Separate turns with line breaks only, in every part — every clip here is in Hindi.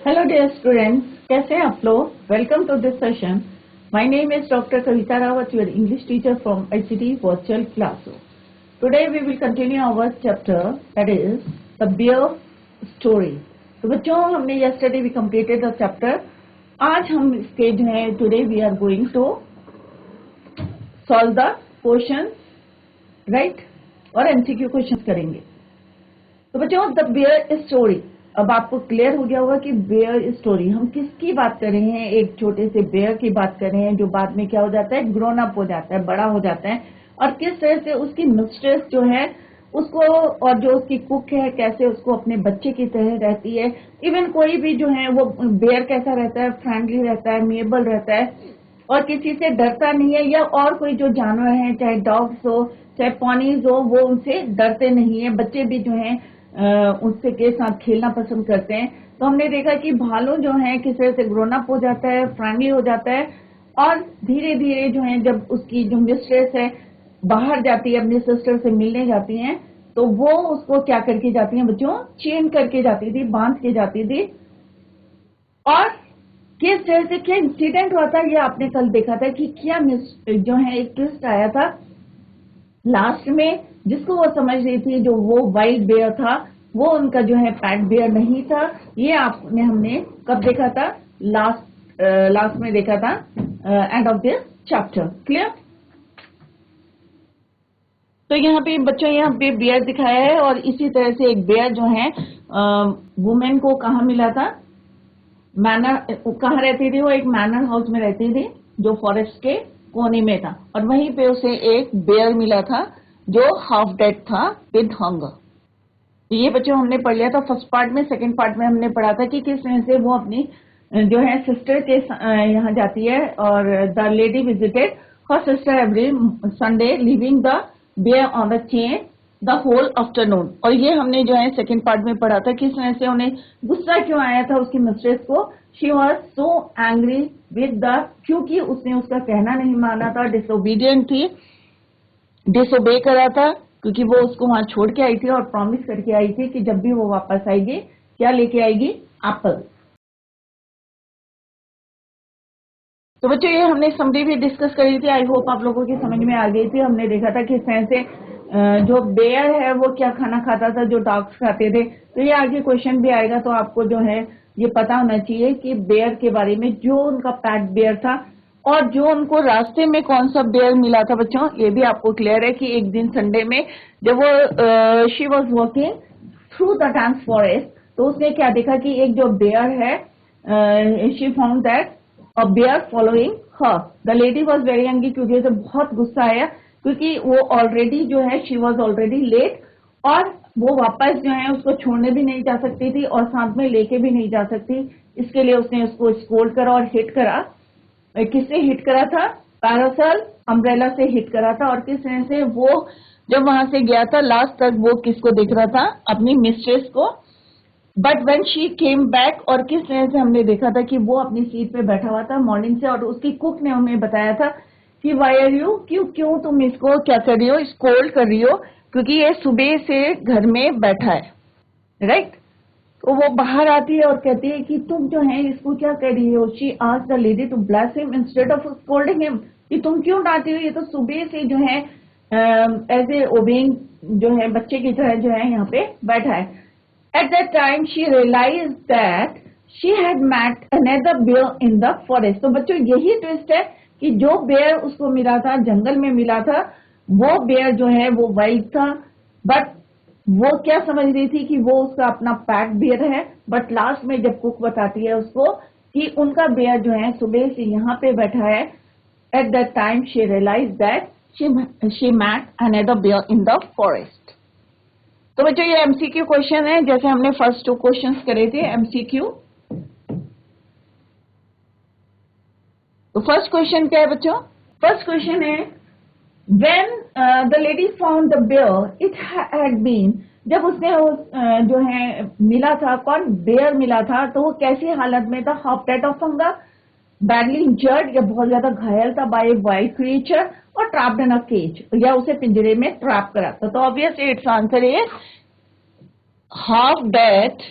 हेलो डियर स्टूडेंट्स, कैसे हैं आप लोग? Welcome to this session. My name is doctor Kavita Rawat, your English teacher from ICT virtual classroom. Today we will continue our chapter that is the bear story. तो बच्चों, हमने yesterday we completed the chapter. आज हम इसके जो है today we are going to solve the question, right, और MCQ क्वेश्चन करेंगे. तो बच्चों, द बेयर स्टोरी, अब आपको क्लियर हो गया होगा कि बेयर स्टोरी हम किसकी बात कर रहे हैं. एक छोटे से बेयर की बात कर रहे हैं जो बाद में क्या हो जाता है, ग्रोन अप हो जाता है, बड़ा हो जाता है, और किस तरह से उसकी मिस्ट्रेस जो है उसको, और जो उसकी कुक है कैसे उसको अपने बच्चे की तरह रहती है. इवन कोई भी जो है वो बेयर कैसा रहता है, फ्रेंडली रहता है, मेबल रहता है, और किसी से डरता नहीं है. या और कोई जो जानवर है, चाहे डॉग्स हो चाहे पॉनीज हो, वो उनसे डरते नहीं है. बच्चे भी जो है उससे के साथ खेलना पसंद करते हैं. तो हमने देखा कि भालू जो है किस तरह से ग्रोन अप हो जाता है, फ्रेंडली हो जाता है, और धीरे धीरे जो है जब उसकी जो मिस्ट्रेस है बाहर जाती है, अपनी सिस्टर से मिलने जाती हैं, तो वो उसको क्या करके जाती हैं बच्चों, चेन करके जाती थी, बांध के जाती थी. और किस तरह से क्या इंसिडेंट हुआ था ये आपने कल देखा था कि क्या जो है एक ट्विस्ट आया था लास्ट में, जिसको वो समझ रही थी जो वो वाइल्ड बेयर था वो उनका जो है पैट बेयर नहीं था. ये आपने हमने कब देखा था, लास्ट में देखा था, end of this chapter. Clear? तो यहाँ पे बच्चों, यहाँ पे बेयर दिखाया है, और इसी तरह से एक बेयर जो है वुमेन को कहाँ मिला था, मैनर, कहाँ रहती थी वो, एक मैनर हाउस में रहती थी जो फॉरेस्ट के कोने में था, और वहीं पे उसे एक बेयर मिला था जो हाफ डेड था विद हंगर. ये बच्चों हमने पढ़ लिया था फर्स्ट पार्ट में. सेकंड पार्ट में हमने पढ़ा था कि किस तरह से वो अपनी जो है सिस्टर के यहाँ जाती है, और the lady visited her sister every Sunday, living the bear on the chain the whole afternoon. और ये हमने जो है सेकंड पार्ट में पढ़ा था किस तरह से उन्हें गुस्सा क्यों आया था उसकी मिस्ट्रेस को. She was so angry with the, क्योंकि उसने उसका कहना नहीं माना था, डिसोबीडियंट थी, डिसोबे करा था, क्योंकि वो उसको वहां छोड़ के आई थी और प्रॉमिस करके आई थी कि जब भी वो वापस आएगी क्या लेके आएगी, एप्पल. तो बच्चों, ये हमने समरी भी डिस्कस करी थी. आई होप आप लोगों की समझ में आ गई थी. हमने देखा था कि इस तरह से जो बेयर है वो क्या खाना खाता था जो डॉग्स खाते थे. तो ये आगे क्वेश्चन भी आएगा, तो आपको जो है ये पता होना चाहिए कि बेयर के बारे में, जो उनका पैट बेयर था, और जो उनको रास्ते में कौन सा बेयर मिला था. बच्चों, ये भी आपको क्लियर है कि एक दिन संडे में जब वो she was walking through the dense forest, तो उसने क्या देखा कि एक जो बेयर है, she found that a bear following her. The lady was very angry, क्योंकि उसे बहुत गुस्सा आया, क्योंकि वो ऑलरेडी जो है she was already late, और वो वापस जो है उसको छोड़ने भी नहीं जा सकती थी और साथ में लेके भी नहीं जा सकती. इसके लिए उसने उसको स्कोल्ड करा और हिट करा. किससे हिट करा था? पैरासोल अम्ब्रेला से हिट करा था. और किस तरह से वो जब वहां से गया था लास्ट तक वो किसको देख रहा था, अपनी मिस्ट्रेस को. But when she came back, और किस तरह से हमने देखा था कि वो अपनी सीट पे बैठा हुआ था मॉर्निंग से, और उसकी कुक ने उन्हें बताया था कि वाई आर यू, क्यों तुम इसको क्या कर रही हो, स्कोल्ड कर रही हो, क्योंकि ये सुबह से घर में बैठा है, राइट. तो वो बाहर आती है और कहती है कि तुम जो है इसको क्या कर रही हो. She asked the lady to bless him instead of scolding him, कि तुम क्यों डांटी हो, ये तो सुबह से जो है एज ए ओबेइंग जो है बच्चे की तरह जो है यहाँ पे बैठा है. At that time, she realized that she had met another bear in the forest. तो बच्चों, यही ट्विस्ट है कि जो बेयर उसको मिला था, जंगल में मिला था, वो बेयर जो है वो वाइल्ड था. बट वो क्या समझ रही थी कि वो उसका अपना पैट बेयर है. बट लास्ट में जब कुक बताती है उसको कि उनका बेयर जो है सुबह से यहाँ पे बैठा है, at that time she realized that she met another bear in the forest. तो बच्चों, ये MCQ क्वेश्चन है, जैसे हमने फर्स्ट 2 क्वेश्चंस करे थे MCQ. तो फर्स्ट क्वेश्चन क्या है बच्चों? फर्स्ट क्वेश्चन है, when the lady found the bear it had been, जब उसने जो है मिला था, कौन बेयर मिला था, तो वो कैसी हालत में था, half dead of hunger, badly injured या बहुत ज्यादा घायल था, बाय ए वाइल्ड क्रिएचर, और ट्रैप्ड इन अ केज, या उसे पिंजरे में ट्रैप करा था. तो obviously it's answer is half dead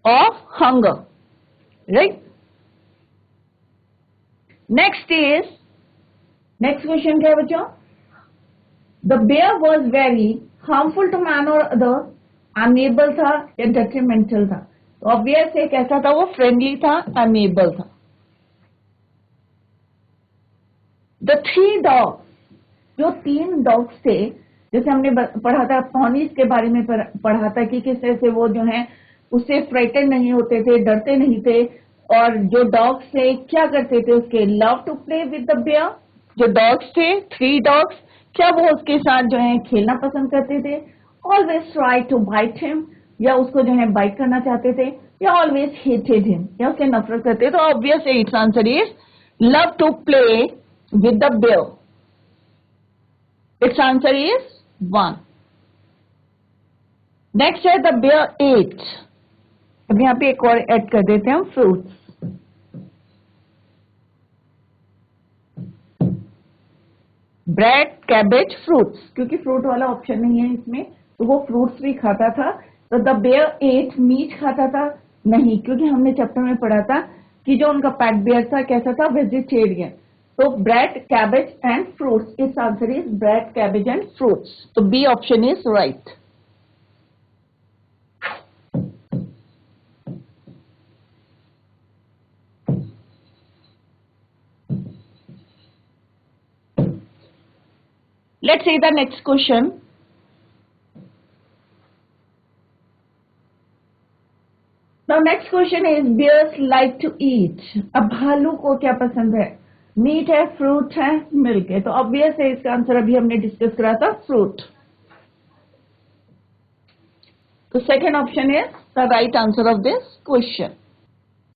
of hunger, right? Next question क्या है बच्चों? The bear was very harmful to man or other, amiable था या detrimental था? तो obvious है कैसा था वो? friendly था, amiable था. The 3 dogs, जो 3 डॉग्स थे, जैसे हमने पढ़ा था पॉनीज के बारे में पढ़ा था कि किस तरह से वो जो है उससे फ्राइटन नहीं होते थे, डरते नहीं थे, और जो डॉग्स थे क्या करते थे उसके? Love to play with the bear. जो डॉग्स थे 3 डॉग्स, क्या वो उसके साथ जो है खेलना पसंद करते थे? Always try to bite him, या उसको जो है बाइट करना चाहते थे, या ऑलवेज हेटेड हिम, या उससे नफरत करते? तो obvious it's answer is love to play with the bear. It's answer is 1. Next है द बेयर एट. अब यहाँ पे एक और ऐड कर देते हैं हम, फ्रूट्स. ब्रेड, कैबेज, फ्रूट्स, क्योंकि फ्रूट वाला ऑप्शन नहीं है इसमें, तो वो फ्रूट्स भी खाता था. तो द बेयर एट मीट खाता था? नहीं, क्योंकि हमने चैप्टर में पढ़ा था कि जो उनका पेट बेयर था कैसा था? वेजिटेरियन. तो bread, cabbage and fruits. It's answer is bread, cabbage and fruits. तो B option is right. Let's see the next question. Now next question is bears like to eat. अब भालू को क्या पसंद है? मीट है, फ्रूट है, मिल्क है? तो ऑब्वियस है इसका आंसर अभी हमने डिस्कस करा था, फ्रूट. तो second option is the right answer of this question,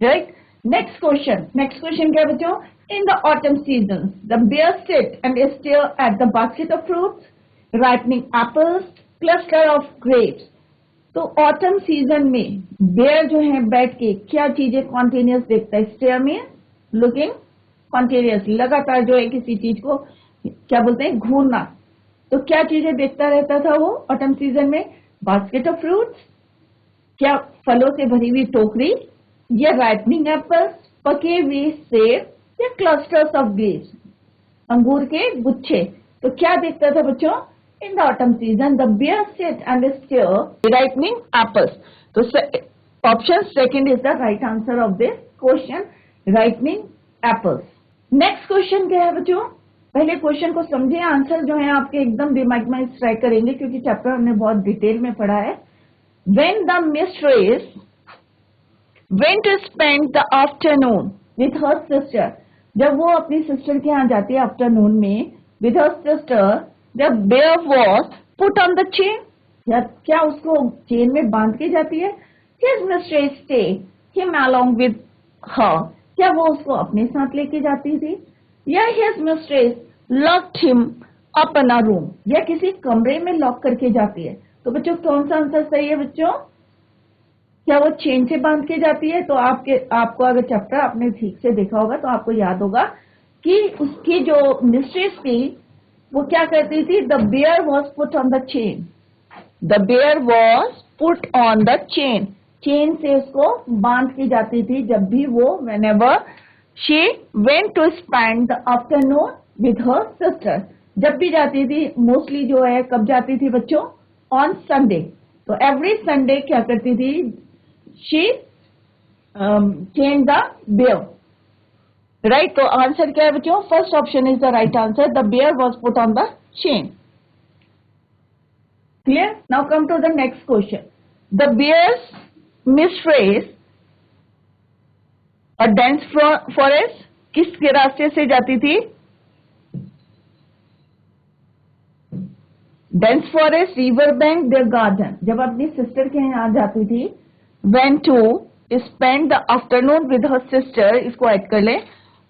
right. Next question क्या बच्चों? In the autumn seasons, the bears sit and stare at the basket of fruits, ripening apples, cluster of grapes. तो ऑटम सीजन में बेयर जो है बैठ के क्या चीजें कॉन्टिन्यूस देखता है? स्टेयर में लुकिंग, कॉन्टिन्यूस लगातार जो है किसी चीज को क्या बोलते हैं? घूरना. तो क्या चीजें देखता रहता था वो ऑटम सीजन में? बास्केट ऑफ फ्रूट्स, क्या फलों से भरी हुई टोकरी, या राइपनिंग एप्पल्स, पके हुए सेब, या क्लस्टर्स ऑफ ग्रेप्स, अंगूर के गुच्छे? तो क्या देखता था बच्चों? In the autumn season the bear sit and stare ripening apples. तो option second is the right answer of this question, ripening apples. Next question क्या है बच्चों? पहले क्वेश्चन को समझे, आंसर जो है आपके एकदम दिमाग में स्ट्राइक करेंगे क्योंकि चैप्टर हमने बहुत डिटेल में पढ़ा है. When the mistress went to spend the afternoon with her sister, जब वो अपनी सिस्टर के यहाँ जाती है आफ्टरनून में with her sister, the bear was put on the chain, या क्या उसको चेन में बांध के जाती है? His mistress take him along with her, क्या वो उसको अपने साथ लेके जाती थी? या his mistress locked him up in a room, या किसी कमरे में लॉक करके जाती है? तो बच्चों कौन सा आंसर सही है बच्चों? क्या वो चेन से बांध के जाती है? तो आपको अगर चैप्टर आपने ठीक से देखा होगा तो आपको याद होगा कि उसकी जो मिस्ट्रेस थी वो क्या करती थी? The bear was put on the chain. The bear was put on the chain. Chain से उसको बांध के जाती थी जब भी वो whenever she went to spend the afternoon with her sister. जब भी जाती थी, मोस्टली जो है कब जाती थी बच्चों? On Sunday. तो एवरी संडे क्या करती थी? she chained the bear, right? तो आंसर क्या है बच्चों? First option is the right answer, the bear was put on the chain. Clear? Now come to the next question. The bear's mistress a dense forest, किसके रास्ते से जाती थी? Dense forest, river bank, their garden. जब अपनी सिस्टर के यहाँ जाती थी, went to spend the afternoon with her sister, इसको ऐड कर ले,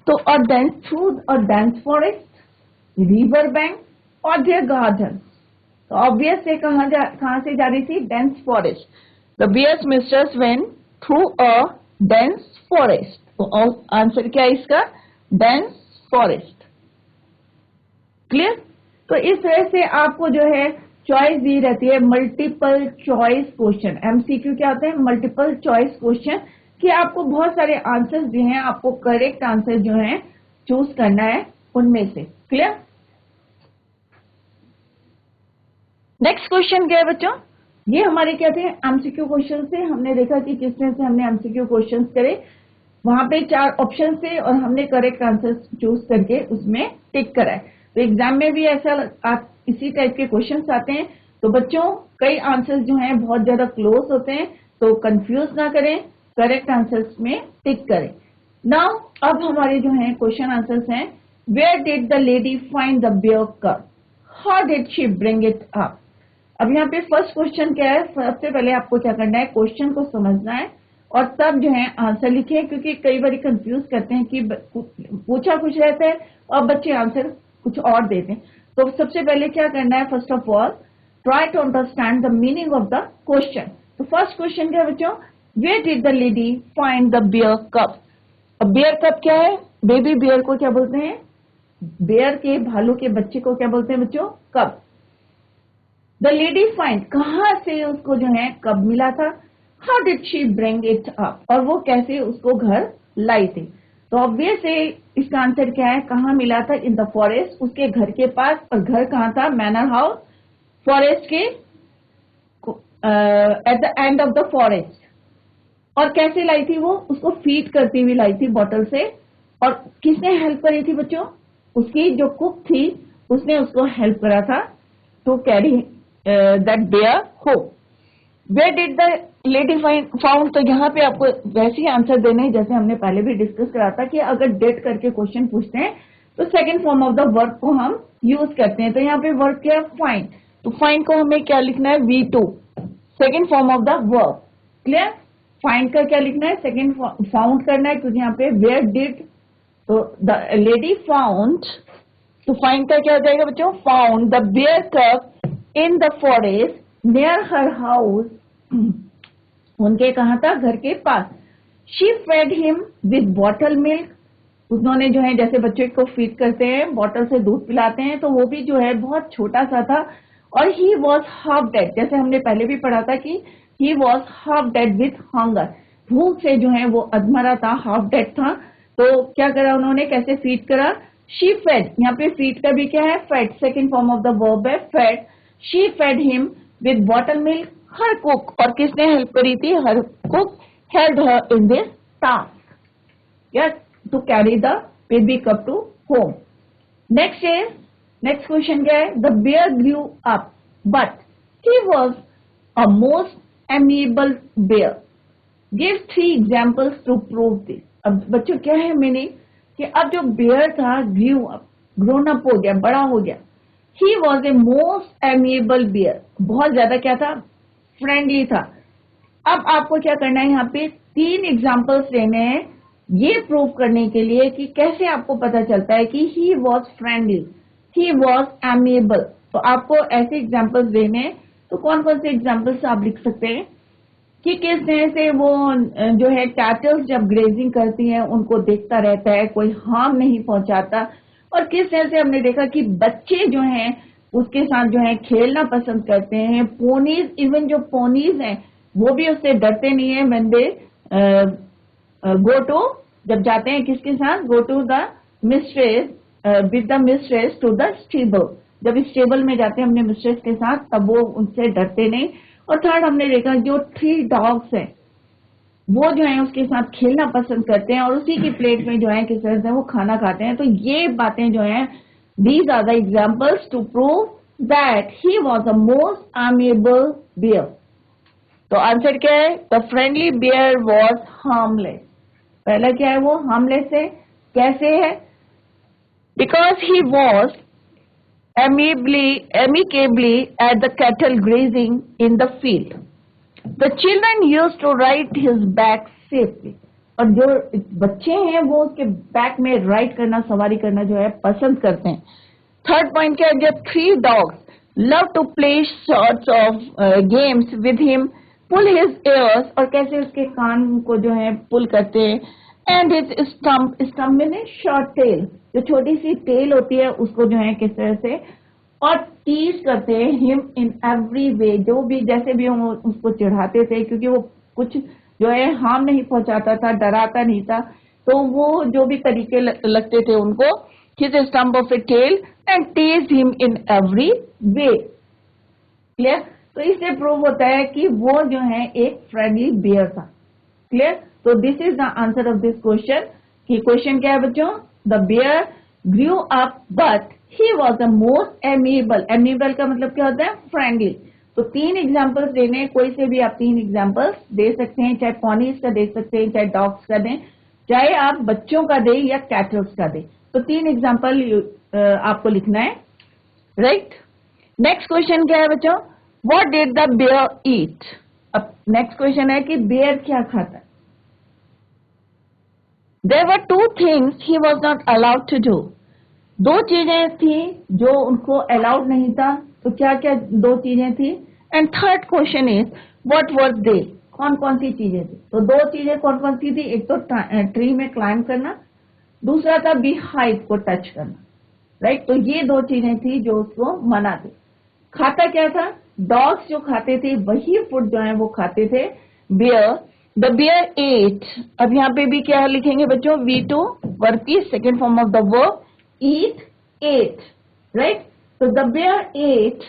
तो a dense through a dense forest, river bank और their garden. तो ऑब्वियस है कहाँ से जा रही थी? dense forest. The bear's mistress went through a dense forest. तो आंसर क्या है इसका? dense forest. क्लियर? तो इस तरह से आपको जो है चॉइस दी रहती है, मल्टीपल चॉइस क्वेश्चन। एमसीक्यू क्या होते हैं? मल्टीपल चॉइस क्वेश्चन, कि आपको बहुत सारे आंसर्स जो हैं, आपको करेक्ट आंसर जो है चूज करना है उनमें से। क्लियर? नेक्स्ट क्वेश्चन क्या है बच्चों? ये हमारे क्या थे? एमसीक्यू क्वेश्चन से। हमने देखा कि किस तरह से हमने एमसीक्यू क्वेश्चन करे, वहां पे 4 ऑप्शन थे और हमने करेक्ट आंसर चूज करके उसमें टिक करा है। तो एग्जाम में भी ऐसा इसी टाइप के क्वेश्चंस आते हैं। तो बच्चों, कई आंसर्स जो हैं बहुत ज्यादा क्लोज होते हैं, तो कंफ्यूज ना करें, करेक्ट आंसर्स में टिक करें। नाउ अब हमारे जो हैं क्वेश्चन आंसर्स हैं, where did the lady find the bear cub, how did she bring it up. अब यहाँ पे फर्स्ट क्वेश्चन क्या है? सबसे पहले आपको क्या करना है? क्वेश्चन को समझना है और तब जो है आंसर लिखे, क्योंकि कई बार कंफ्यूज करते हैं कि पूछा कुछ रहता है और बच्चे आंसर कुछ और देते हैं। तो सबसे पहले क्या करना है? First of all try to understand the meaning of the question. तो फर्स्ट क्वेश्चन क्या है बच्चों? Where did the lady find the bear cub. अब बियर कप क्या है? बेबी बियर को क्या बोलते हैं? बियर के, भालू के बच्चे को क्या बोलते हैं बच्चों? कप। द लेडी फाइंड, कहां से उसको जो है कब मिला था? How did she bring it up, और वो कैसे उसको घर लाई थी। तो ऑब्वियस है इसका आंसर क्या है? कहां मिला था? इन द फॉरेस्ट, उसके घर के पास। और घर कहां था? मैनर हाउस, फॉरेस्ट के at the end of the forest. और कैसे लाई थी वो? उसको फीड करती हुई लाई थी बॉटल से। और किसने हेल्प करी थी बच्चों? उसकी जो कुक थी उसने उसको हेल्प करा था to carry that bear home. Where did the lady found, तो यहाँ पे आपको वैसे ही आंसर देने हैं जैसे हमने पहले भी डिस्कस करा था कि अगर डेट करके क्वेश्चन पूछते हैं तो second form of the verb को हम यूज करते हैं। तो यहाँ पे वर्ब क्या है? फाइंड। तो फाइंड को हमें क्या लिखना है? V2, second form of the verb. Clear? Find का क्या लिखना है? सेकंड फाउंड करना है, क्योंकि यहाँ पे वेयर डिड, तो द लेडी फाउंड, तो फाइंड का क्या हो जाएगा बच्चों? Found the bear cub in the forest near her house, उनके कहा था? घर के पास। She fed him with bottle milk, उन्होंने जो है जैसे बच्चे को फीड करते हैं, बॉटल से दूध पिलाते हैं, तो वो भी जो है बहुत छोटा सा था। और ही वॉज हाफ डेड, जैसे हमने पहले भी पढ़ा था कि ही was half dead with hunger, भूख से जो है वो अधमरा था, हाफ डेड था। तो क्या करा उन्होंने? कैसे फीड करा? शी फेड, यहाँ पे फीड का भी क्या है? Fed, second form of the verb है fed. She fed him with bottle milk her cook, और किसने हेल्प करी थी? Her cook help her in this task, yes, to carry the baby cub to home. Next question क्या है? The bear grew up but he was a most amiable bear, give 3 examples to prove this. अब बच्चों क्या है मीनिंग? कि अब जो बियर था ग्रू अप, ग्रोन अप हो गया, बड़ा हो गया। He was a most amiable bear, बहुत ज्यादा क्या था? फ्रेंडली था। अब आपको क्या करना है? यहाँ पे 3 एग्जाम्पल्स लेने हैं ये प्रूव करने के लिए कि कैसे आपको पता चलता है कि ही was friendly, he was amiable. तो आपको ऐसे एग्जाम्पल्स देने हैं। तो कौन कौन से एग्जाम्पल्स आप लिख सकते हैं कि किस तरह से वो जो है कैटल्स जब ग्रेजिंग करती हैं उनको देखता रहता है, कोई हार्म नहीं पहुंचाता। और किस तरह से हमने देखा कि बच्चे जो हैं उसके साथ जो है खेलना पसंद करते हैं। पोनीज, इवन जो पोनीज हैं वो भी उससे डरते नहीं है। व्हेन दे गो टू, जब जाते हैं किसके साथ? Go to the mistress, with the mistress to the stable, जब स्टेबल में जाते हैं अपने मिस्ट्रेस के साथ तब वो उनसे डरते नहीं। और थर्ड हमने देखा जो 3 डॉग्स हैं वो जो है उसके साथ खेलना पसंद करते हैं और उसी की प्लेट में जो है किस तरह से वो खाना खाते हैं। तो ये बातें जो हैं, these are the examples to prove that he was the most amiable bear. तो आंसर क्या है? The friendly bear was harmless. पहला क्या है? वो harmless है। कैसे है? Because he was amicably at the cattle grazing in the field. The children used to ride his back safely. और जो बच्चे हैं वो उसके बैक में राइड करना, सवारी करना जो है पसंद करते हैं। थर्ड पॉइंट क्या है? जब 3 dogs love to play sorts of games with him, pull his ears, और कैसे उसके कान को जो है पुल करते हैं, and his stump, stump में शॉर्ट टेल, जो छोटी सी टेल होती है उसको जो है किस तरह से और टीज करते हैं हिम इन एवरी वे, जो भी जैसे भी हम उसको चिढ़ाते थे, क्योंकि वो कुछ जो है हार्म नहीं पहुंचाता था, डराता नहीं था, तो वो जो भी तरीके लगते थे उनको, his stump of a tail and teased him in every way. Clear? तो इससे प्रूव होता है कि वो जो है एक फ्रेंडली बियर था। क्लियर? तो this is the answer of this question. कि क्वेश्चन क्या है बच्चों? The bear grew up but he was the most amiable. Amiable का मतलब क्या होता है? फ्रेंडली। तो 3 एग्जाम्पल्स देने, कोई से भी आप 3 एग्जाम्पल्स दे सकते हैं, चाहे पॉनीज का दे सकते हैं, चाहे डॉग्स का दें, चाहे आप बच्चों का दें या कैटल्स का दें। तो 3 एग्जाम्पल आपको लिखना है, राइट? नेक्स्ट क्वेश्चन क्या है बच्चों? What did the bear eat? अब नेक्स्ट क्वेश्चन है कि बेयर क्या खाता है? There were 2 things he was not allowed to do. 2 चीजें थी जो उनको अलाउड नहीं था। तो क्या क्या 2 चीजें थी? And third question is what were they? कौन कौन सी चीजें थी? तो 2 चीजें कौन कौन सी थी? एक तो ट्री में क्लाइंब करना, दूसरा था बी हाइव को टच करना, राइट? तो ये 2 चीजें थी जो उसको मना थी। खाता क्या था? डॉग्स जो खाते थे वही फूड जो है वो खाते थे बियर। द बियर एट, अब यहाँ पे भी क्या लिखेंगे बच्चों? V2 वर्ब की second form of the verb eat, ate, right? तो the bear ate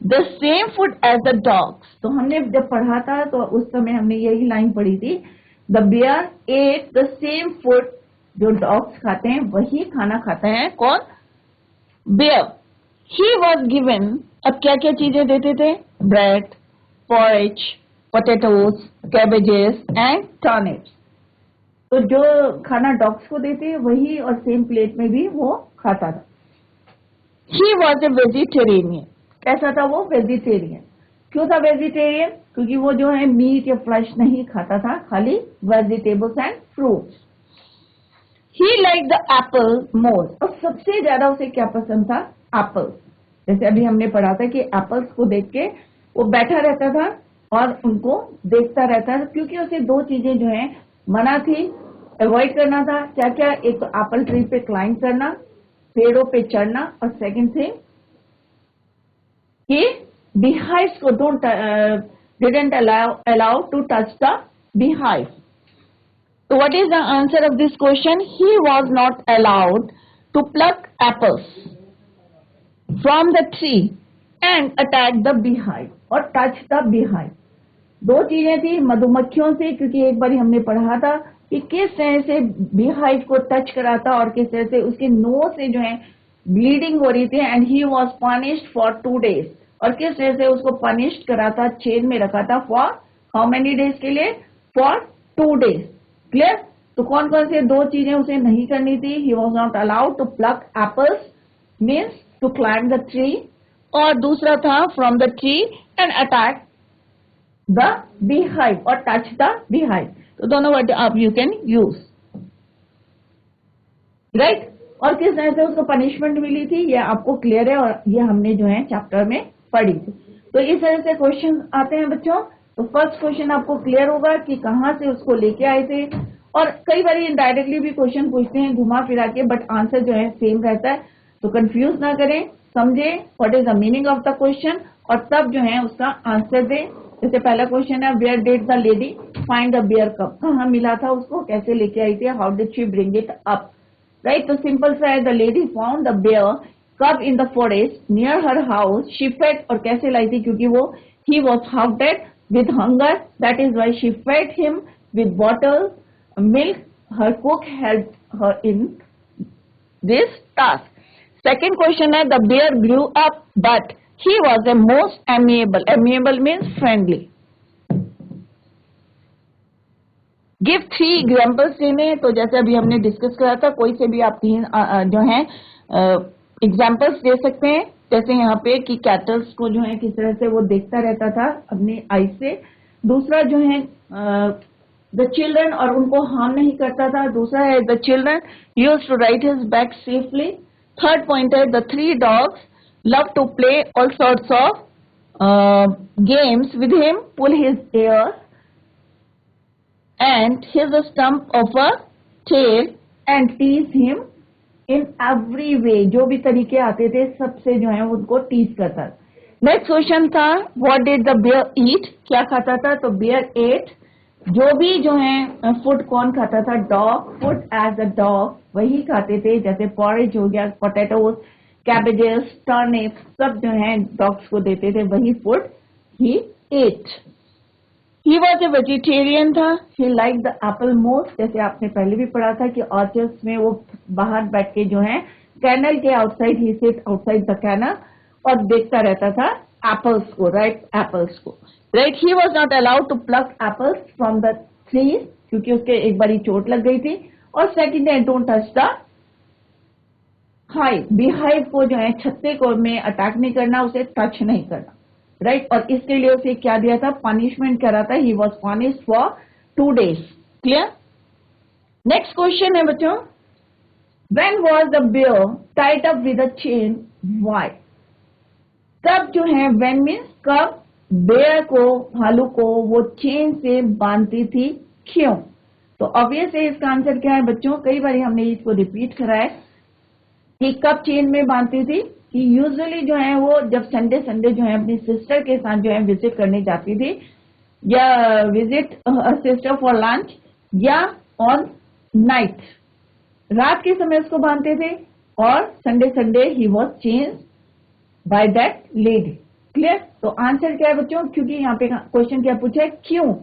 the same food as the dogs. तो हमने जब पढ़ा था तो उस समय हमने यही लाइन पढ़ी थी, the bear ate the same food, जो डॉग्स खाते हैं वही खाना खाता है कौन? बेयर। ही वॉज गिवन, अब क्या क्या चीजें देते थे? Bread, porridge, potatoes, cabbages and turnips. तो जो खाना डॉग्स को देते वही और सेम प्लेट में भी वो खाता था। He was a vegetarian. कैसा था वो? वेजिटेरियन। क्यों था वेजिटेरियन? क्योंकि वो जो है मीट या फ्लैश नहीं खाता था, खाली vegetables and fruits. He like the apple more, और सबसे ज्यादा उसे क्या पसंद था? एप्पल। जैसे अभी हमने पढ़ा था कि एप्पल्स को देख के वो बैठा रहता था और उनको देखता रहता था, क्योंकि उसे 2 चीजें जो है मना थी, अवॉइड करना था। क्या क्या? एक तो एप्पल ट्री पे क्लाइंब करना, पेड़ों पे चढ़ना, और सेकंड थिंग कि beehives को didn't allow to touch the beehive. So what is the answer of this question? He was not allowed to pluck apples from the tree and attack the beehive or touch the beehive. 2 चीजें थी, मधुमक्खियों से, क्योंकि एक बार हमने पढ़ा था कि किस तरह से beehive को टच कराता और किस तरह से उसके नोज से जो है ब्लीडिंग हो रही थी, and he was punished for 2 days, और किस तरह से उसको पनिश्ड कराता, चेन में रखा था फॉर हाउ मेनी डेज के लिए? For 2 days। क्लियर? तो कौन कौन से 2 चीजें उसे नहीं करनी थी? He was not allowed to pluck apples, means to climb the tree, और दूसरा था from the tree and attack the beehive और टच द beehive। तो दोनों वर्ड आप यू कैन यूज, राइट? और किस तरह से उसको पनिशमेंट मिली थी ये आपको क्लियर है, और ये हमने जो है चैप्टर में पढ़ी थी। तो इस तरह से क्वेश्चन आते हैं बच्चों। तो फर्स्ट क्वेश्चन आपको क्लियर होगा कि कहाँ से उसको लेके आए थे, और कई बार इनडायरेक्टली भी क्वेश्चन पूछते हैं घुमा फिरा के, बट आंसर जो है सेम रहता है। तो कंफ्यूज ना करें, समझे what is the meaning of the question, और तब जो है उसका आंसर दें। जैसे पहला क्वेश्चन है, where did the lady find the bear cub? कहाँ मिला था उसको, कैसे लेके आई थी, how did she bring it up, right? तो सिंपल सा है, the lady found the bear cub in the forest near her house, she fed, और कैसे लाई थी? क्योंकि वो he was half dead with hunger, that is why she fed him with bottle milk. Her cook helped her in this task. Second question is, the bear grew up but he was the most amiable. Amiable means friendly. Give 3 examples देने, तो जैसे अभी हमने डिस्कस करा था, कोई से भी आप 3 जो है एग्जाम्पल्स दे सकते हैं। जैसे यहाँ पे कि कैटल्स को जो है किस तरह से वो देखता रहता था अपनी आई से। दूसरा जो है द चिल्ड्रन, और उनको हार्म नहीं करता था। दूसरा है the children used to ride his back safely. Third point है the 3 dogs love to play all sorts of games with him, pull his ears and his stump of a tail and tease him in every way, जो भी तरीके आते थे सबसे जो है उनको टीज करता। नेक्स्ट क्वेश्चन था व्हाट डिड द बियर ईट, क्या खाता था? तो बियर एट, जो भी जो है फूड कौन खाता था? Dog. Food as a dog, वही खाते थे, जैसे पॉरेज हो गया, पोटैटोज, कैबेजेस, टर्निप, सब जो है डॉग्स को देते थे, वही food he ate. He was a vegetarian था। He like the apple most, जैसे आपने पहले भी पढ़ा था कि ऑर्चर्ड्स में वो बाहर बैठ के जो है कैनल के outside, he sit outside the kennel और देखता रहता था एप्पल्स को, राइट, एप्पल्स को, right. He was not allowed to pluck apples from the trees, क्योंकि उसके एक बारी चोट लग गई थी। और सेकेंड है don't touch the hive, beehive को जो है छत्ते को में अटैक नहीं करना, उसे टच नहीं करना, राइट। और इसके लिए उसे क्या दिया था? पनिशमेंट करा था। He was punished for 2 days। Clear? Next question है बच्चों, when was the bear tied up with a chain, why? कब जो है, व्हेन मीन्स कब, बेयर को, भालू को वो चेन से बांधती थी, क्यों? तो ऑब्वियस है इसका आंसर क्या है बच्चों? कई बार हमने इसको रिपीट करा है कि कब चेन में बांधती थी। कि यूजुअली जो है वो जब संडे संडे जो है अपनी सिस्टर के साथ जो है विजिट करने जाती थी, या विजिट सिस्टर फॉर लंच, या ऑन नाइट, रात के समय उसको बांधते थे, और Sunday Sunday he was change by that lady. Clear? तो आंसर क्या है बच्चों? क्योंकि यहाँ पे क्वेश्चन क्या पूछा है, क्यों,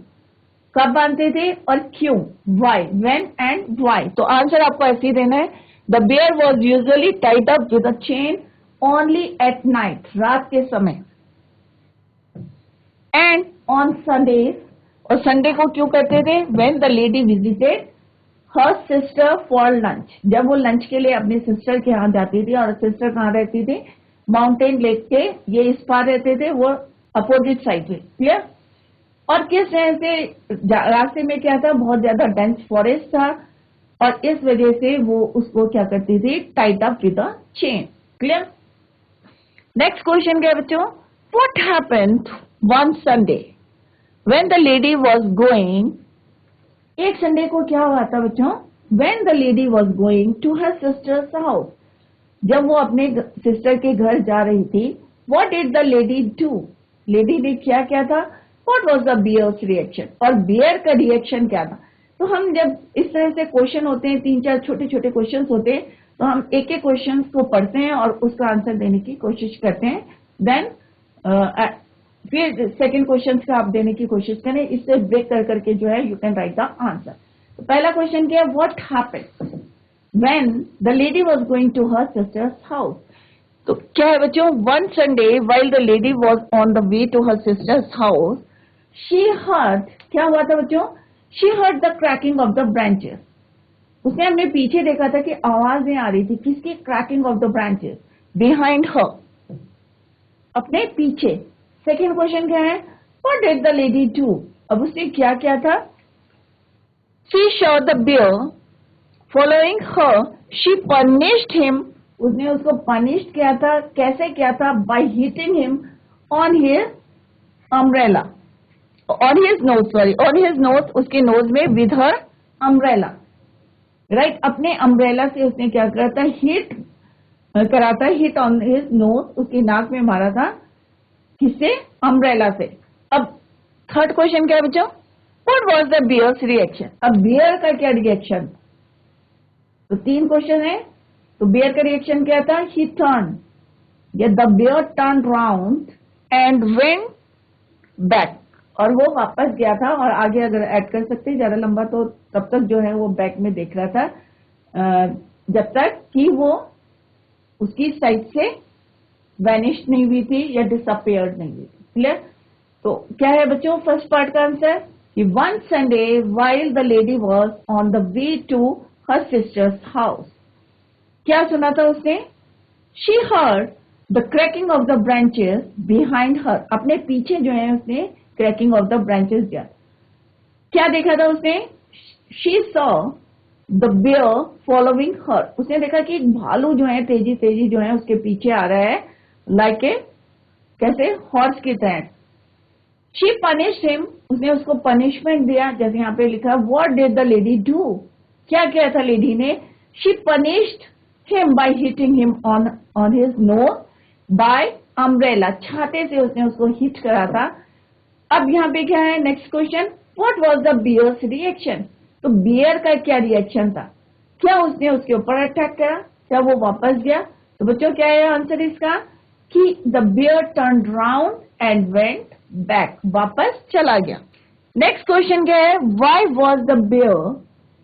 कब बांधते थे और क्यों, वाई, व्हेन एंड वाई। तो आंसर आपको ऐसे ही देना है, the bear was usually tied up with a chain only at night, रात के समय, एंड ऑन संडेज, और संडे को क्यों करते थे? When the lady visited her sister for lunch, जब वो लंच के लिए अपनी सिस्टर के यहाँ जाती थी, और सिस्टर कहाँ रहती थी? माउंटेन लेक के ये इस पार रहते थे, वो अपोजिट साइड में। क्लियर? और किस तरह से रास्ते में क्या था? बहुत ज्यादा डेंस फॉरेस्ट था, और इस वजह से वो उसको क्या करती थी? Tied up with a chain. Clear? Next question क्या है बच्चों? What happened one Sunday when the lady was going, एक संडे को क्या हुआ था बच्चों? When the lady was going to her sister's house, जब वो अपने सिस्टर के घर जा रही थी, what did the lady do, lady ने क्या क्या था? What was the bear's reaction, और बियर का रिएक्शन क्या था? तो हम जब इस तरह से क्वेश्चन होते हैं, 3-4 छोटे छोटे क्वेश्चन होते हैं, तो हम एक एक क्वेश्चन को पढ़ते हैं और उसका आंसर देने की कोशिश करते हैं। देन फिर सेकंड क्वेश्चन का आप देने की कोशिश करें, इससे ब्रेक कर करके जो है you can write the answer. तो पहला क्वेश्चन क्या है? What happened when the lady was going to her sister's house. तो क्या है बच्चों? One Sunday while the lady was on the way to her sister's house, she heard, क्या हुआ था बच्चों? She heard the cracking of the branches, उसने हमने पीछे देखा था कि आवाजें आ रही थी, किसकी? Cracking of the branches, behind her, अपने पीछे। सेकेंड क्वेश्चन क्या है? What did the lady do, अब उसने क्या किया था? She saw the bear following her, she punished him, उसने उसको पनिश्ड किया था, कैसे किया था? By hitting him on his umbrella, on his nose, sorry, on his nose, उसके नोज में, विद हर अम्ब्रेला, राइट, अपने अम्ब्रेला से उसने क्या करा था? हिट करा था, हिट ऑन हिज नोज, उसकी नाक में मारा था, किससे? अम्ब्रेला से। अब थर्ड क्वेश्चन क्या है बच्चों? What was the bear's reaction, अब बियर का क्या रिएक्शन? तो 3 क्वेश्चन है, तो बियर का रिएक्शन क्या था? ही टर्न, या the bear turn round and went back, और वो वापस गया था। और आगे अगर ऐड कर सकते हैं ज्यादा लंबा, तो तब तक जो है वो बैक में देख रहा था, जब तक कि वो उसकी साइड से वैनिश नहीं हुई थी या डिसअपियर्ड नहीं हुई थी। क्लियर? तो क्या है बच्चों फर्स्ट पार्ट का आंसर? कि one Sunday while the lady was on the way to her sister's house, क्या सुना था उसने? She heard the cracking of the branches behind her, अपने पीछे जो है उसने क्रैकिंग ऑफ द ब्रांचेस दिया। क्या देखा था उसने? She saw the bear following her, उसने देखा कि एक भालू जो है तेजी तेजी जो है उसके पीछे आ रहा है, लाइक ए, कैसे? हॉर्स की तरह। शी पनिश्ड हिम, उसने उसको पनिशमेंट दिया, जैसे यहाँ पे लिखा what did the lady do, क्या किया था लेडी ने? She punished him by hitting him on his nose by umbrella. छाते से उसने उसको हिट करा था. अब यहाँ पे क्या है next question, what was the bear's reaction. तो बियर का क्या रिएक्शन था, क्या उसने उसके ऊपर अटैक करा, क्या वो वापस गया. तो बच्चों क्या है आंसर इसका कि the bear turned round and went back, वापस चला गया. नेक्स्ट क्वेश्चन क्या है, why was the bear,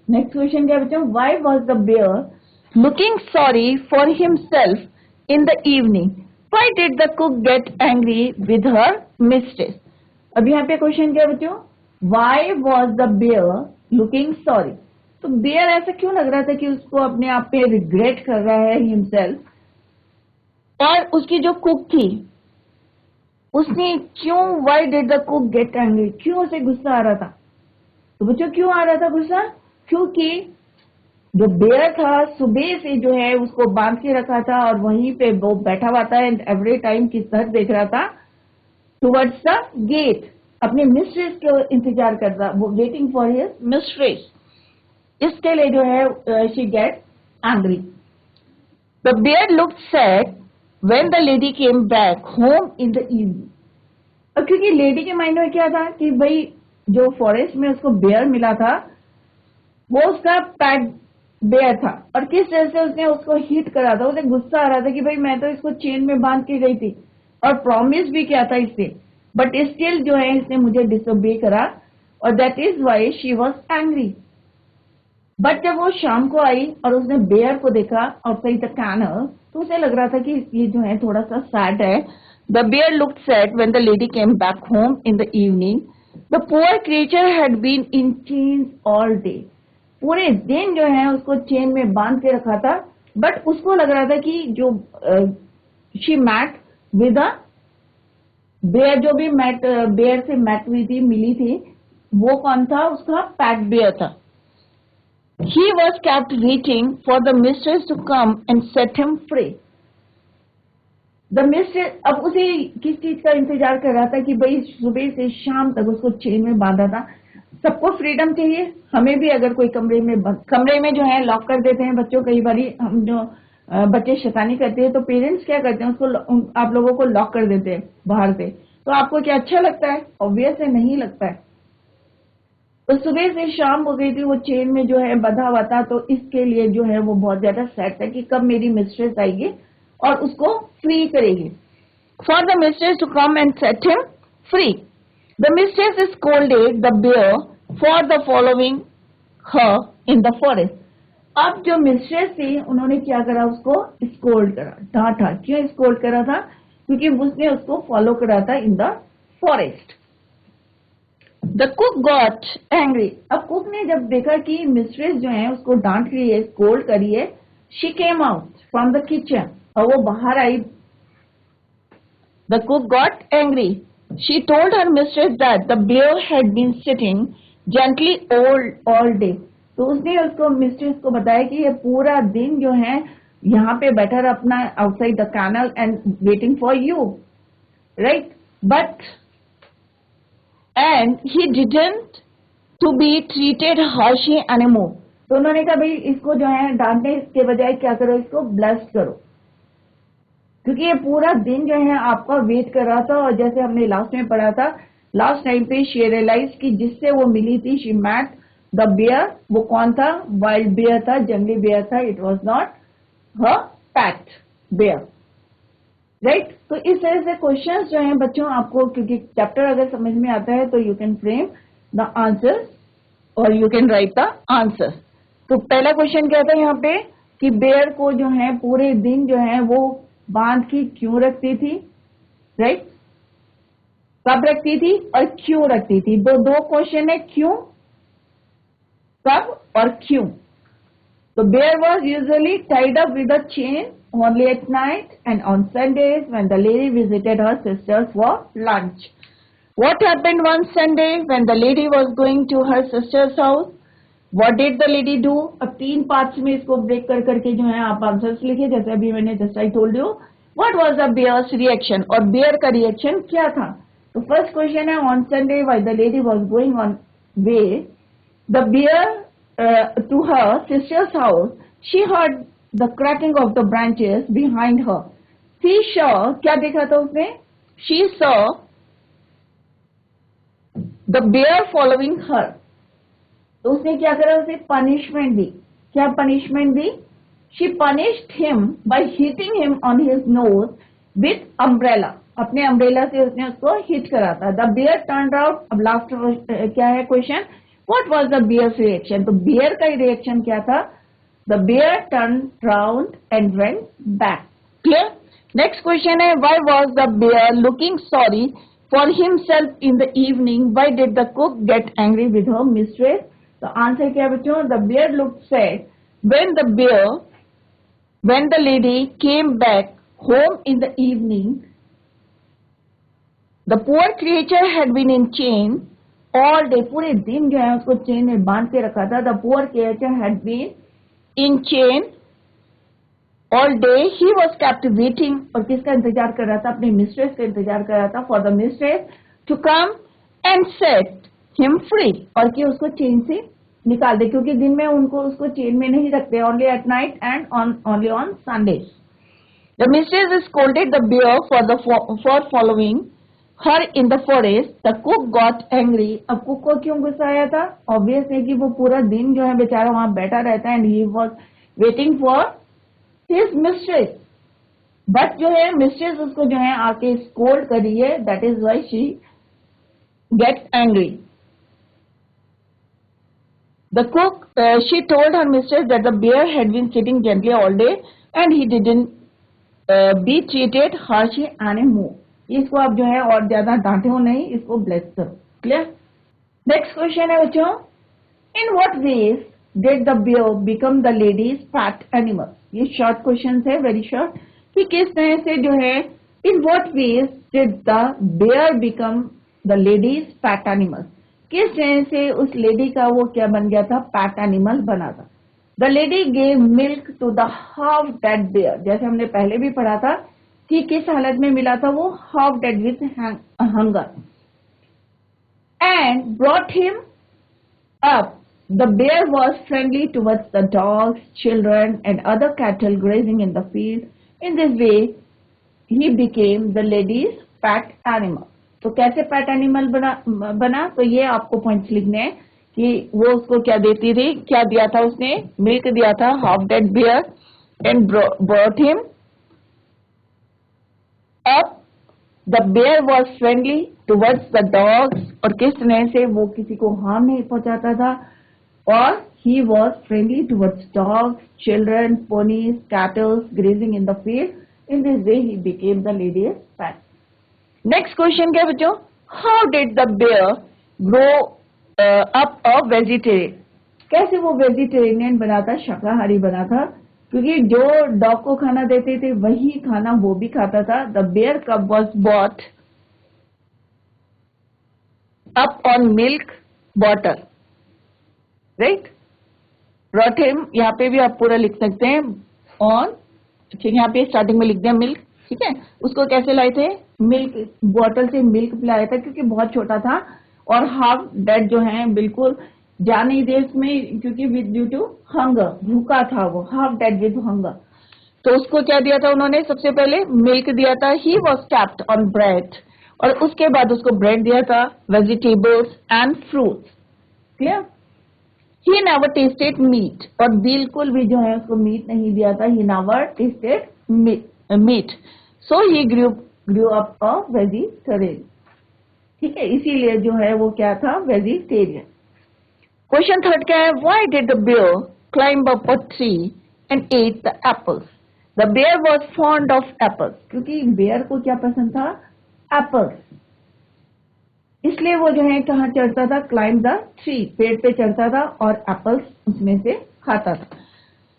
next question क्या है बच्चों, why was the bear looking sorry for himself in the evening, why did the cook get angry with her mistress. अब यहाँ पे क्वेश्चन क्या है बच्चों, why was the bear looking sorry. तो बियर ऐसा क्यों लग रहा था कि उसको अपने आप पे रिग्रेट कर रहा है हिमसेल्फ, और उसकी जो कुक थी उसने क्यों, why did the cook get angry, क्यों उसे गुस्सा आ रहा था. तो बच्चों क्यों आ रहा था गुस्सा, क्योंकि जो बेयर था सुबह से जो है उसको बांध के रखा था और वहीं पे वो बैठा हुआ था एंड एवरी टाइम किस तरह देख रहा था टुवर्ड्स द गेट, अपने मिस्ट्रेस को इंतजार कर रहा, वो वेटिंग फॉर हिज मिस्ट्रेस. इसके लिए जो है she get angry. The bear looked sad when the lady came back home in the evening. और क्योंकि लेडी के माइंड में क्या था कि भाई जो फॉरेस्ट में उसको बेयर मिला था वो उसका पैट बेयर था, और किस तरह से उसने उसको हिट करा था, उसे गुस्सा आ रहा था कि भाई मैं तो इसको चेन में बांध के गई थी और प्रॉमिस भी किया था इससे, बट स्टिल जो है इसने मुझे डिसोबे करा, और that is why she was angry. But जब वो शाम को आई और उसने बेयर को देखा आउटसाइड द कैनल, तो उसे लग रहा था कि ये जो है थोड़ा सा सैड है. The bear looked sad when the lady came back home in the evening. The poor creature had been in chains all day. पूरे दिन जो है उसको चेन में बांध के रखा था, बट उसको लग रहा था कि जो she met with a bear, जो भी मैट बेयर से मैट हुई थी, मिली थी, वो कौन था, उसका पैट बेयर था. He was kept waiting for the mistress to come and set him free. The mistress अब उसे किस चीज का इंतजार कर रहा था कि भाई सुबह से शाम तक उसको चेन में बांधा था. सबको फ्रीडम चाहिए, हमें भी अगर कोई कमरे में जो है लॉक कर देते हैं बच्चों, कई बार हम जो बच्चे शैतानी करते हैं तो पेरेंट्स क्या करते हैं, उसको आप लोगों को लॉक कर देते हैं बाहर से. तो आपको क्या अच्छा लगता है, ऑब्वियस है नहीं लगता है. तो सुबह से शाम हो गई थी, वो चेन में जो है बंधा हुआ था, तो इसके लिए जो है वो बहुत ज्यादा सैड था कि कब मेरी मिस्ट्रेस आएगी और उसको फ्री करेगी. For the mistress to come and set him free. The mistress scolded the bear for the following her in the forest. अब जो मिस्ट्रेस थी उन्होंने क्या करा, उसको स्कोल्ड करा, डांटा. क्यों स्कोल्ड करा था, क्योंकि उसने उसको फॉलो करा था इन the forest. The cook got angry. अब कुक ने जब देखा कि मिस्ट्रेस जो है उसको डांट रही है, स्कोल्ड करी है, she came out from the kitchen, और वो बाहर आई. The cook got angry. She told her mistress that the bear had been sitting gently all day. तो उसने उसको मिस्ट्रेस को बताया कि ये पूरा दिन जो है यहाँ पे बैठा रहा अपना outside the kennel and waiting for you, right, but and he didn't to be treated harshly anymore. तो उन्होंने कहा भाई इसको जो है डांटने के बजाय क्या करो, इसको ब्लेस्ड करो, क्योंकि ये पूरा दिन जो है आपका वेट कर रहा था. और जैसे हमने लास्ट में पढ़ा था, लास्ट टाइम पे शी रियलाइज कि जिससे वो मिली थी, शी मैट द बेयर. वो कौन था, वाइल्ड बेयर था, जंगली बेयर था. It was not her pet bear, right. तो इस तरह से क्वेश्चंस जो हैं बच्चों आपको, क्योंकि चैप्टर अगर समझ में आता है तो you can frame the answer और you can write the answer. तो पहला क्वेश्चन क्या था यहाँ पे कि बेयर को जो है पूरे दिन जो है वो बांध के क्यों रखती थी, राइट, कब रखती थी और क्यों रखती थी. दो क्वेश्चन है, क्यों, कब और क्यों. तो bear was usually tied up with a chain only at night and on Sundays when the lady visited her sisters for lunch. What happened one Sunday when the lady was going to her sister's house? What did the lady do? अब 3 पार्ट्स में इसको ब्रेक कर करके जो है आप आंसर्स लिखिए, जैसे अभी मैंने just I told you. What was the bear's reaction? और bear का रिएक्शन क्या था. तो फर्स्ट क्वेश्चन है, on Sunday while the lady was going on way, the bear to her sister's house, she heard the cracking of the branches behind her. She saw, क्या देखा था उसने? She saw the bear following her. तो उसने क्या करा? उसे पनिशमेंट दी। क्या पनिशमेंट दी? She punished him by hitting him on his nose with umbrella. अपने अम्ब्रेला से उसने उसको हिट करा था। The bear turn out. अब लास्ट क्या है question? What was the bear's reaction? तो बियर का रिएक्शन क्या था? The bear turn round and went back. Clear? Next question है, why was the bear looking sorry for himself in the evening? Why did the cook get angry with her mistress? तो आंसर क्या बच्चों? The bear looked sad when the lady came back home in the evening. The poor creature had been in chain all day. पूरे दिन जो है उसको चेन में बांध के रखा था. The poor creature had been in chain all day. He was kept waiting. और किसका इंतजार कर रहा था? अपनी मिस्ट्रेस का इंतजार कर रहा था. For the mistress to come and set him free. और कि उसको चेन से निकाल दे, क्योंकि दिन में उनको उसको चेन में नहीं रखते. Only at night and only on Sundays. The mistress scolded the bear for following her in the forest. The cook got angry. अब कुक को क्यों गुस्सा आया था? Obvious है कि वो पूरा दिन जो है बेचारा वहां बैठा रहता है and he was waiting for his mistress. But जो है मिस्ट्रेस उसको जो है आके स्कोल्ड कर रही है. That is why she gets angry. The cook, she told her mistress that the bear had been sitting gently all day and he didn't be treated harshly anymore. इसको आप जो है और ज्यादा डांटे हो नहीं, इसको ब्लेस करो. क्लियर? नेक्स्ट क्वेश्चन है बच्चों, in what ways did the bear become the lady's pet animal? ये शॉर्ट क्वेश्चन है, वेरी शॉर्ट, कि किस तरह से जो है in what ways did the bear become the lady's pet animal? किस तरह से उस लेडी का वो क्या बन गया था? पैट एनिमल बना था. The lady gave milk to the half dead bear. जैसे हमने पहले भी पढ़ा था कि किस हालत में मिला था वो? Half dead with hunger. And brought him up. The bear was friendly towards the dogs, children and other cattle grazing in the field. In this way he became the lady's pet animal. तो कैसे पैट एनिमल बना? तो ये आपको पॉइंट्स लिखने हैं कि वो उसको क्या देती थी, क्या दिया था उसने? मिल्क दिया था, half dead bear, and brought him up. The bear was friendly towards the dogs. और किस तरह से वो किसी को हार्म नहीं पहुंचाता था. और he was friendly towards dogs, children, ponies, cattles grazing in the field. In this way he became the lady's pet. Next question क्या बच्चों? How did the bear grow up a vegetarian? कैसे वो वेजिटेरियन बना था, शाकाहारी बना था? क्योंकि जो डॉग को खाना देते थे वही खाना वो भी खाता था. द बेयर कब was bought up on milk bottle, right? Brought him, यहाँ पे भी आप पूरा लिख सकते हैं ऑन. ठीक है, यहाँ पे स्टार्टिंग में लिख दिया मिल्क. ठीक है, उसको कैसे लाए थे? मिल्क बॉटल से मिल्क पिलाया था, क्योंकि बहुत छोटा था और हाफ डेड जो है बिल्कुल जा नहीं दे उसमें, क्योंकि विद ड्यू टू हंगर, भूखा था वो, हाफ डेड विद हंगर. तो उसको क्या दिया था उन्होंने? सबसे पहले मिल्क दिया था. He was kept on bread. और उसके बाद उसको ब्रेड दिया था, vegetables and fruits. Clear? He never tasted meat. और बिल्कुल भी जो है उसको मीट नहीं दिया था. He never tasted meat. So he grew up a vegetarian. ठीक है, इसीलिए जो है वो क्या था? वेजिटेरियन. क्वेश्चन थर्ड क्या है? Why did the bear climb up a tree and ate the apples? The bear was fond of apples. क्योंकि बेयर को क्या पसंद था? एप्पल्स. इसलिए वो जो है कहाँ चढ़ता था? क्लाइंब द ट्री, पेड़ पे चढ़ता था और एप्पल्स उसमें से खाता था.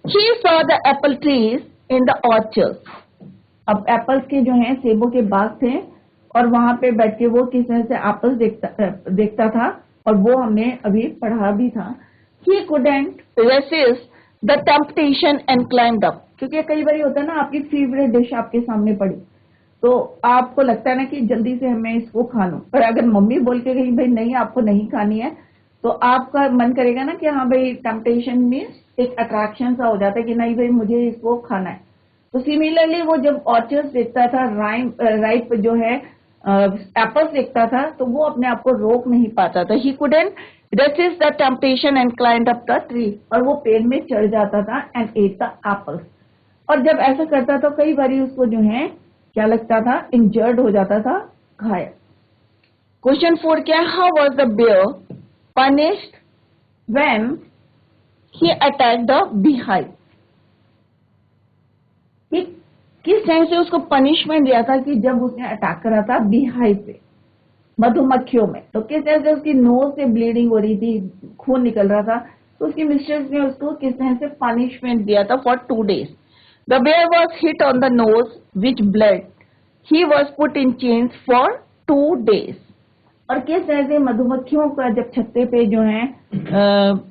He saw the Apple trees in the orchard. अब एप्पल्स के जो हैं सेबों के बाग थे और वहां पे बैठ के वो किस तरह से एप्पल्स देखता था, और वो हमने अभी पढ़ा भी था. He couldn't resist the temptation and climbed up. क्योंकि कई बार होता है ना, आपकी फेवरेट डिश आपके सामने पड़ी तो आपको लगता है ना कि जल्दी से मैं इसको खा लूं, पर अगर मम्मी बोल के गई भाई नहीं आपको नहीं खानी है, तो आपका मन करेगा ना कि हाँ भाई, टेम्पटेशन मीन्स एक अट्रैक्शन सा हो जाता है कि नहीं भाई मुझे इसको खाना है। तो सिमिलरली वो जब ऑर्चर्ड देखता था, राइप जो है एप्पल्स देखता था, तो वो अपने आप को रोक नहीं पाता था। He couldn't resist the temptation and climb up the tree, और वो पेड़ में चढ़ जाता था एंड एट द एप्पल्स। और जब ऐसा करता तो कई बार उसको जो है क्या लगता था, इंजर्ड हो जाता था, घायल। क्वेश्चन 4 क्या है, how was the bear punished when he attacked the beehive. किस टाइम से उसको पनिशमेंट दिया था कि जब उसने अटैक करा था बीहाइव पे, मधुमक्खियों में। तो किस तरह से उसकी नोज से ब्लीडिंग हो रही थी, खून निकल रहा था, तो उसकी मिस्ट्रेस ने उसको किस तरह से पनिशमेंट दिया था for 2 days। The bear was hit on the nose which blood, he was put in chains for 2 days। और किस तरह से मधुमक्खियों का जब छत्ते पे जो है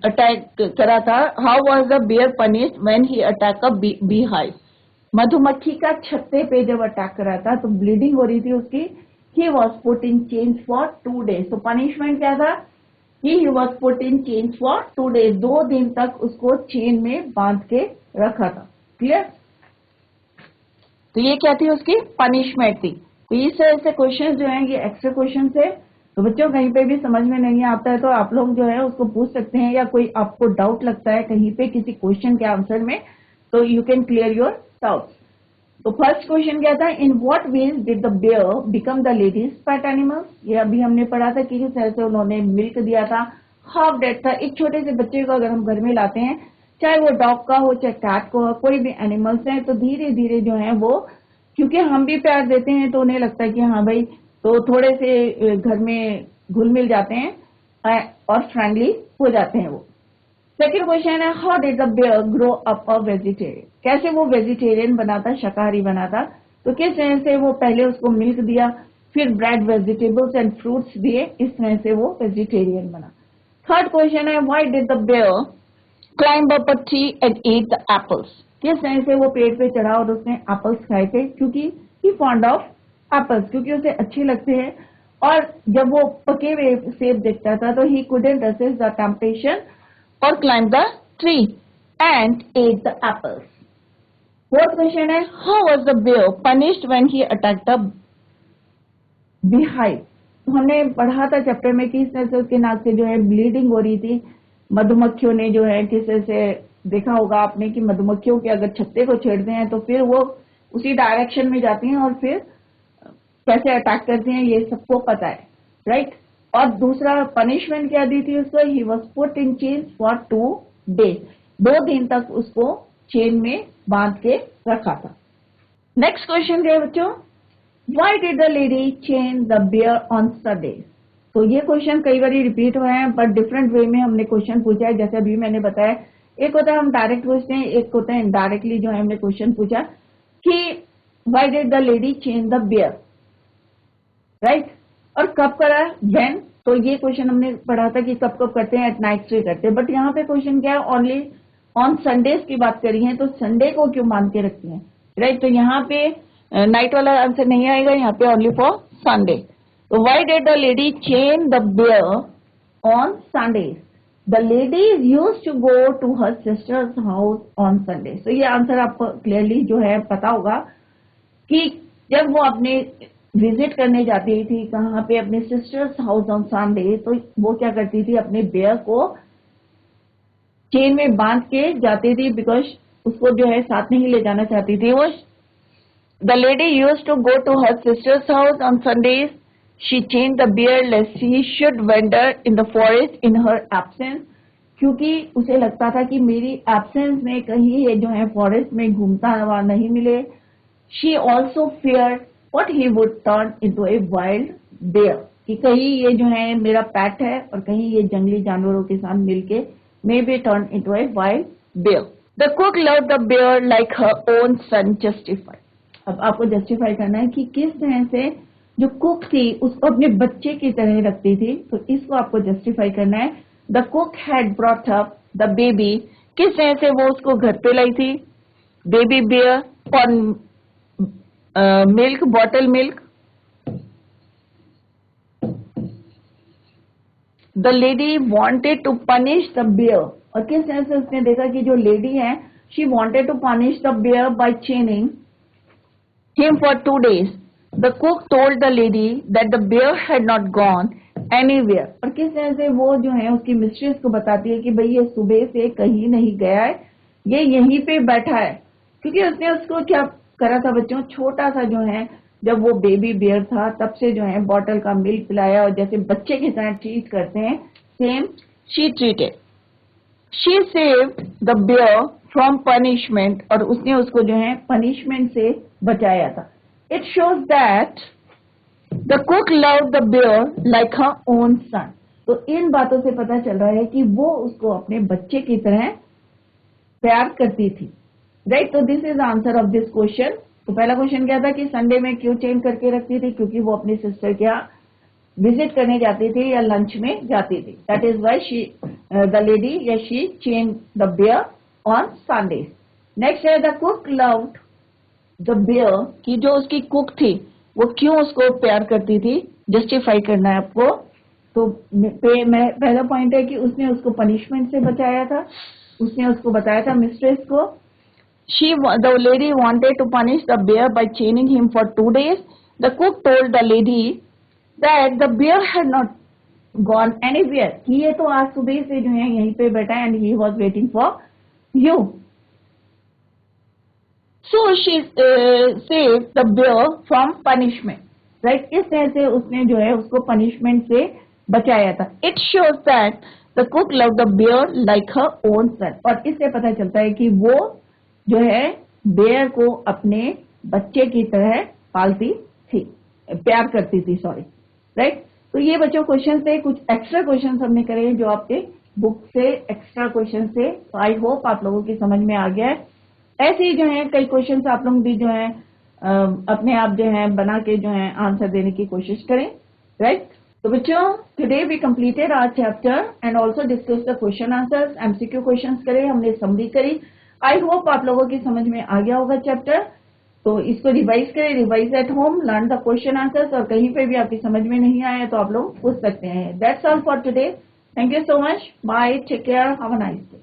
अटैक करा था, how was the bear punished when he attack a beehive. मधुमक्खी का छत्ते पे जब अटैक करा था तो ब्लीडिंग हो रही थी उसकी। ही was put in chains for 2 days। तो पनिशमेंट क्या था, he was put in chains for 2 days। 2 दिन तक उसको चेन में बांध के रखा था। क्लियर। तो ये क्या थी, उसकी पनिशमेंट थी। तो इस तरह से क्वेश्चन जो है ये एक्स्ट्रा क्वेश्चन है। तो बच्चों कहीं पे भी समझ में नहीं आता है तो आप लोग जो है उसको पूछ सकते हैं, या कोई आपको डाउट लगता है कहीं पे किसी क्वेश्चन के आंसर में, तो you can clear your doubts. तो फर्स्ट क्वेश्चन क्या था, in what ways did the bear become the lady's pet animal. ये अभी हमने पढ़ा था कि किस तरह से उन्होंने मिल्क दिया था, हाफ डेड था। एक छोटे से बच्चे को अगर हम घर में लाते हैं, चाहे वो डॉग का हो चाहे कैट को हो, कोई भी एनिमल्स है, तो धीरे धीरे जो है वो, क्योंकि हम भी प्यार देते हैं तो उन्हें लगता है कि हाँ भाई, तो थोड़े से घर में घुल मिल जाते हैं और फ्रेंडली हो जाते हैं वो। सेकेंड क्वेश्चन है, how did the bear grow up a vegetarian. कैसे वो वेजिटेरियन बना था, शाकाहारी बना था। तो किस तरह से वो पहले उसको मिल्क दिया, फिर ब्रेड, वेजिटेबल्स एंड फ्रूट्स दिए, इस तरह से वो वेजिटेरियन बना। थर्ड क्वेश्चन है, why did the bear climb up a tree and ate the apples. किस तरह से वो पेड़ पे चढ़ा और उसने एप्पल्स खाए थे, क्योंकि ही फॉन्ड ऑफ एप्पल्स, क्योंकि उसे अच्छे लगते हैं। और जब वो पके हुए सेब देखता था तो he couldn't resist the temptation और climb the tree and ate the apples. Fourth question है, how was the bear punished when he attacked the beehive. तो हमने पढ़ा था चैप्टर में कि इस तरह से उसके नाक से जो है ब्लीडिंग हो रही थी। मधुमक्खियों ने जो है किस तरह से, देखा होगा आपने कि मधुमक्खियों के अगर छत्ते को छेड़ते हैं तो फिर वो उसी डायरेक्शन में जाती हैं और फिर कैसे अटैक करती हैं, ये सबको पता है, राइट। और दूसरा पनिशमेंट क्या दी थी उसको, ही was put in chain for 2 days। 2 दिन तक उसको चेन में बांध के रखा था। नेक्स्ट क्वेश्चन क्या है बच्चों, why did the lady chain the bear on Sunday. तो ये क्वेश्चन कई बार रिपीट हुए हैं, पर डिफरेंट वे में हमने क्वेश्चन पूछा है। जैसे अभी मैंने बताया, एक होता है हम डायरेक्ट पूछते हैं, एक होता है इनडायरेक्टली जो है हमने क्वेश्चन पूछा कि why did the lady chain the bear, right. और कब करा, व्हेन। तो ये क्वेश्चन हमने पढ़ा था कि कब कब करते हैं, एट नाइट से करते हैं। बट यहाँ पे क्वेश्चन क्या है, ओनली ऑन संडेज की बात करी है, तो संडे को क्यों मान के रखती हैं, राइट। तो यहाँ पे नाइट वाला आंसर नहीं आएगा, यहाँ पे ओनली फॉर संडे। तो why did the lady chain the bear on Sundays. The lady used to go to her sister's house on Sunday. तो ये आंसर आपको क्लियरली जो है पता होगा कि जब वो अपने विजिट करने जाती थी कहाँ पे, अपने सिस्टर्स हाउस ऑन संडे, तो वो क्या करती थी, अपने बेयर को चेन में बांध के जाती थी, बिकॉज उसको जो है साथ नहीं ले जाना चाहती थी वो। The lady used to go to her sister's house on Sundays. She chain the bear lest he should wander in the forest in her absence. क्योंकि उसे लगता था कि मेरी एब्सेंस में कहीं ये जो है फॉरेस्ट में घूमता हुआ नहीं मिले। She also feared what he would turn into a wild bear, कि कहीं ये जो है मेरा पेट है और कहीं ये जंगली जानवरों के साथ मिलके may be turned into a wild bear. The cook loved the bear like her own son. Justify. अब आपको जस्टिफाई करना है कि किस तरह से जो कुक थी उसको अपने बच्चे की तरह रखती थी, तो इसको आपको जस्टिफाई करना है। The cook had brought up the baby. किस तरह से वो उसको घर पे लाई थी, बेबी बेयर और milk, bottle milk, the lady wanted to punish the bear, और किस तरह से उसने देखा कि जो लेडी है she wanted to punish the bear by chaining him for 2 days. The cook told the lady that the bear had not gone anywhere. और किस तरह से वो जो है उसकी मिस्ट्रेस को बताती है कि भाई ये सुबह से कहीं नहीं गया है, ये यहीं पे बैठा है। क्योंकि उसने उसको क्या करा था बच्चों, छोटा सा जो है जब वो बेबी बियर था तब से जो है बॉटल का मिल्क पिलाया और जैसे बच्चे की तरह ट्रीट करते हैं, same she treated. She saved the bear from punishment, और उसने उसको जो है पनिशमेंट से बचाया था। It shows that the cook love the bear like her own son. तो इन बातों से पता चल रहा है कि वो उसको अपने बच्चे की तरह प्यार करती थी, राइट। तो this is answer of this question. तो पहला क्वेश्चन क्या था कि संडे में क्यों चेंज करके रखती थी, क्योंकि वो अपनी सिस्टर के यहाँ विजिट करने जाती थी या लंच में जाती थी। That is why she the lady या she change the bear on Sundays. Next है the cook loved the bear, की जो उसकी कुक थी वो क्यों उसको प्यार करती थी, जस्टिफाई करना है आपको। तो पहला पॉइंट है कि उसने उसको पनिशमेंट से बचाया था, उसने उसको बताया था मिस्ट्रेस को। The lady wanted to punish the bear by chaining him for 2 days. The cook told the lady that the bear had not gone anywhere. कि ये तो आज सुबह से जो है यहीं पे बैठा है and he was waiting for you. So she saved the bear from punishment. Right? इस तरह से उसने जो है उसको punishment से बचाया था। It shows that the cook loved the bear like her own son. और इससे पता चलता है कि वो जो है बेयर को अपने बच्चे की तरह पालती थी, प्यार करती थी, सॉरी, राइट। तो ये बच्चों क्वेश्चन थे, कुछ एक्स्ट्रा क्वेश्चन हमने करे जो आपके बुक से एक्स्ट्रा क्वेश्चन से। आई होप आप लोगों की समझ में आ गया है। ऐसे ही जो है कई क्वेश्चन आप लोग भी जो है अपने आप जो है बना के जो है आंसर देने की कोशिश करें, राइट। तो बच्चों today we completed our chapter and also discuss the question answers, MCQ question करे, हमने समरी करी। आई होप आप लोगों की समझ में आ गया होगा चैप्टर। तो इसको रिवाइज करें, revise at home, learn the question answers, और कहीं पे भी आपकी समझ में नहीं आया तो आप लोग पूछ सकते हैं। That's all for today. Thank you so much, bye, take care, have a nice day.